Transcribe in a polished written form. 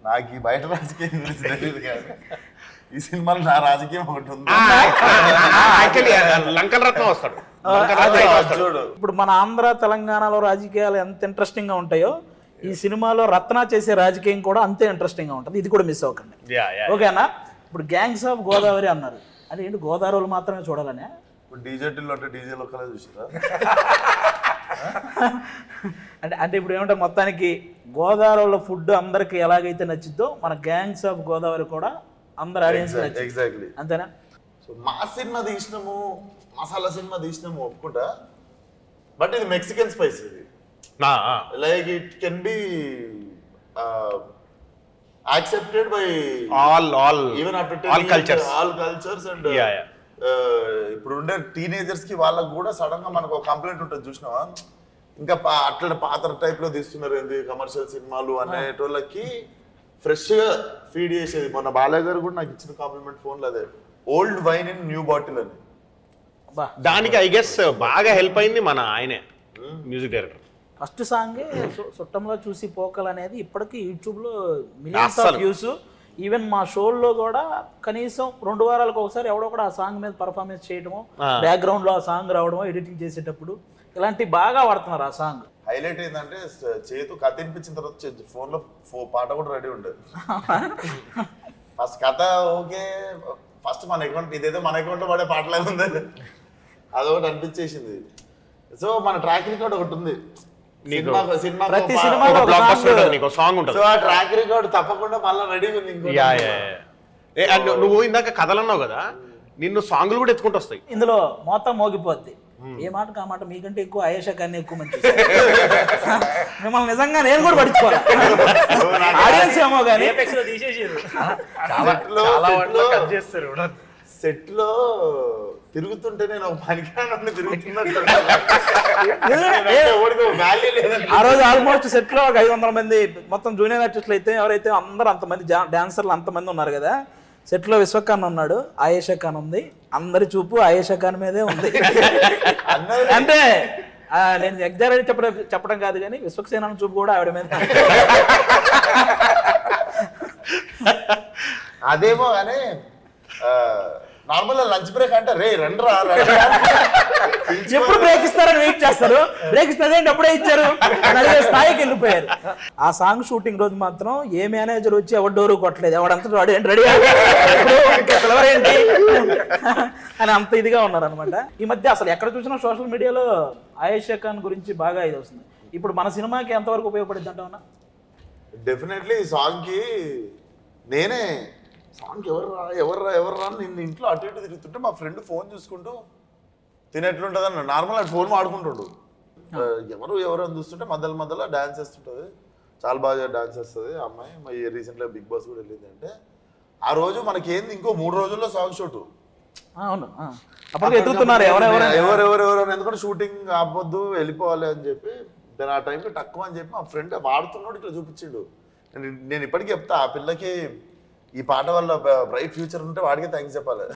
నాకు ఈ బయట రాజకీయం గురించి తెలియదు కాదు, ఈ సినిమాలో నా రాజకీయం ఒకటి ఉంది. లంకల రత్నం వస్తాడు. చూడు ఇప్పుడు మన ఆంధ్ర తెలంగాణలో రాజకీయాలు ఎంత ఇంట్రెస్టింగ్ గా ఉంటాయో ఈ సినిమాలో రత్న చేసే రాజకీయం కూడా అంతే ఇంట్రెస్టింగ్ గా ఉంటుంది. ఇది కూడా మిస్ అవ్వకండి, ఓకేనా? ఇప్పుడు గ్యాంగ్స్ ఆఫ్ గోదావరి అన్నారు, అది ఏంటి గోదావరిలో మాత్రమే చూడాలనే? ఇప్పుడు డీజేటీలో అంటే డీజేలు ఒక్కలే చూసారా? అంటే ఇప్పుడు ఏమంటే మొత్తానికి గోదావరిలో ఫుడ్ అందరికి ఎలాగైతే నచ్చిద్దో మన గ్యాంగ్స్ ఆఫ్ గోదావరి కూడా అందరు ఆడియన్స్ ఎగ్జాక్ట్లీ అంతేనా? సో మా సినిమా తీసినాము, మసాలా సినిమా తీసినాము ఒప్పుకుంటా, బట్ ఇది మెక్సికన్ స్పైస్. ఇది like it can be accepted by all even after all cultures and ఇప్పుడు ఉండే టీనేజర్స్ కి వాళ్ళకి కూడా సడన్ గా మనకు ఒక కంప్లైంట్ ఉంటుంది చూసినావా, ఇంకా అట్లా పాత టైప్ లో తీస్తున్నారు ఏంది కమర్షియల్ సినిమాలు అనేటోళ్ళకి ఫ్రెష్ గా ఫీడ్ చేసేది. మొన్న బాలయ్య గారు కూడా నాకు ఇచ్చిన కాంప్లిమెంట్ ఫోన్ లో అదే, old wine in new bottle అని. దానికి ఐ గెస్ బాగా హెల్ప్ అయింది మన ఆయనే మ్యూజిక్ డైరెక్టర్. ఫస్ట్ సాంగే చుట్టంలో చూసి పోకల్ అనేది ఇప్పటికీ యూట్యూబ్లో మిలియన్స్ ఆఫ్ వ్యూస్. ఈవెన్ మా షోల్లో కూడా కనీసం 2 వారాలకు ఒకసారి ఎవడో కూడా ఆ సాంగ్ మీద పర్ఫార్మెన్స్ చేయడము, బ్యాక్గ్రౌండ్లో ఆ సాంగ్ రావడము, ఎడిటింగ్ చేసేటప్పుడు ఇలాంటి బాగా వాడుతున్నారు. ఆ సాంగ్ హైలైట్ ఏంటంటే చేతు కథ వినిపించిన తర్వాత ఫోన్ లో పాట కూడా రెడీ ఉండేది. ఫస్ట్ కథ ఓకే, ఫస్ట్ మన అకౌంట్ ఇదేదో మన అకౌంట్ లో పడే పాటలాగా ఉంది, అదొకటి అనిపించేసింది. సో మన ట్రాక్ రికార్డ్ ఒకటి ఉంది, ప్రతి సినిమాలో సాంగ్ ఉంటుంది. సో ఆ ట్రాక్ రికార్డ్ తప్పకుండా మళ్ళీ రెడీ ఉంది. నువ్వు ఇందాక కథలన్నావు కదా, నిన్ను సాంగ్లు కూడా ఎత్తుకుంటూ వస్తాయి. ఇందులో మొత్తం మోగిపోద్ది. ఏ మాట కా మాట మీకంటే ఎక్కువ ఆయేషా కానీ ఎక్కువ మంచి మిమ్మల్ని నిజంగా నేను కూడా పడుచుకోవాలి. ఆడియన్స్ ఏమో కానీ సెట్ లో తిరుగుతుంటే నేను ఒక పనికిరాని తిరుగుతున్నట్టు. ఆ రోజు ఆల్మోస్ట్ సెట్ లో ఒక 500 మంది మొత్తం జూనియర్ ఆర్టిస్టులు అయితే ఎవరైతే అందరూ అంతమంది డాన్సర్లు అంతమంది ఉన్నారు కదా. సెట్ లో విశ్వఖాన్ ఉన్నాడు, ఆయేషా ఖాన్ ఉంది, అందరి చూపు ఆయేషా ఖాన్ మీదే ఉంది. అంటే నేను ఎగ్జాక్ట్ చెప్పడం కాదు కానీ విశ్వక్సేన చూపు కూడా ఆవిడ మీద. అదేమో కానీ నార్మల్ లంచ్ బ్రేక్ అంటే రే రండ్రా ఎప్పుడు బ్రేక్ ఇస్తారని వెయిట్ చేస్తారు. బ్రేక్ ఇస్తారంటే అప్పుడే ఇచ్చారు, స్థాయికి వెళ్ళిపోయారు. ఆ సాంగ్ షూటింగ్ రోజు మాత్రం ఏ మేనేజర్ వచ్చి ఎవరు డోరు కొట్టలేదు, ఎవడంతా రెడీ ఏంటి అని అంత ఇదిగా ఉన్నారు అనమాట. ఈ మధ్య అసలు ఎక్కడ చూసినా సోషల్ మీడియాలో ఆయేషా ఖాన్ గురించి బాగా ఇది వస్తుంది. ఇప్పుడు మన సినిమాకి ఎంతవరకు ఉపయోగపడింది అంటావునా? డెఫినెట్లీ ఈ సాంగ్ కి నేనే సాంగ్ ఎవరు రా నిన్ను ఇంట్లో అటు ఇటు తిరుగుతుంటే మా ఫ్రెండ్ ఫోన్ చూసుకుంటూ తినేట్లుంటుంది అన్న. నార్మల్ అటు ఫోన్ ఆడుకుంటుండు, ఎవరు అని చూస్తుంటే మధ్యలో డాన్స్ వేస్తుంటుంది, చాలా బాగా డాన్స్ వేస్తుంది ఆ అమ్మాయి. రీసెంట్గా బిగ్ బాస్ కూడా వెళ్ళింది. అంటే ఆ రోజు మనకి ఏంది ఇంకో 3 రోజుల్లో సాంగ్ షూట్. అవును, అప్పుడు ఎదుగుతున్నారు ఎవరెవరు ఎందుకంటే షూటింగ్ ఆపొద్దు వెళ్ళిపోవాలి అని చెప్పి నేను ఆ టైంకి తక్కువ అని చెప్పి మా ఫ్రెండ్ వాడుతున్నాడు ఇట్లా చూపించిండు. నేను ఇప్పటికీ చెప్తా ఆ పిల్లకి ఈ పాట వల్ల బ్రైట్ ఫ్యూచర్ ఉంటే వాడికి థ్యాంక్స్ చెప్పాలి.